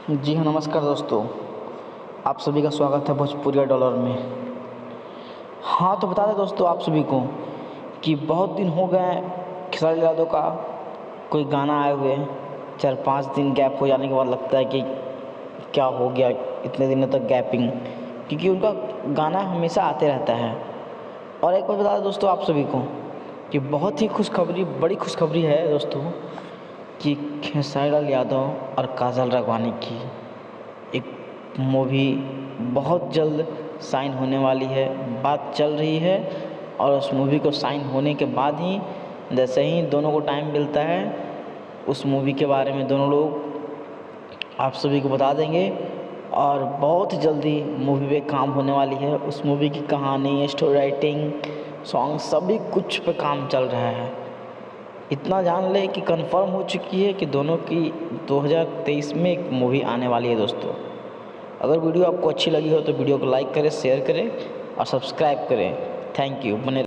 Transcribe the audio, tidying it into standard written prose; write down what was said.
जी हाँ, नमस्कार दोस्तों। आप सभी का स्वागत है भोजपुरिया डॉलर में। हाँ, तो बता दें दोस्तों आप सभी को कि बहुत दिन हो गए खेसारी लाल यादव का कोई गाना आए हुए 4-5 दिन गैप हो जाने के बाद लगता है कि क्या हो गया इतने दिनों तक गैपिंग, क्योंकि उनका गाना हमेशा आते रहता है। और एक बात बता दें दोस्तों आप सभी को कि बहुत ही बड़ी खुशखबरी है दोस्तों कि खेसारी लाल यादव और काजल राघवानी की एक मूवी बहुत जल्द साइन होने वाली है। बात चल रही है और उस मूवी को साइन होने के बाद ही जैसे ही दोनों को टाइम मिलता है उस मूवी के बारे में दोनों लोग आप सभी को बता देंगे। और बहुत जल्दी मूवी पे काम होने वाली है। उस मूवी की कहानी, स्टोरी राइटिंग, सॉन्ग सभी कुछ पे काम चल रहा है। इतना जान ले कि कंफर्म हो चुकी है कि दोनों की 2023 में एक मूवी आने वाली है दोस्तों। अगर वीडियो आपको अच्छी लगी हो तो वीडियो को लाइक करें, शेयर करें और सब्सक्राइब करें। Thank you. बने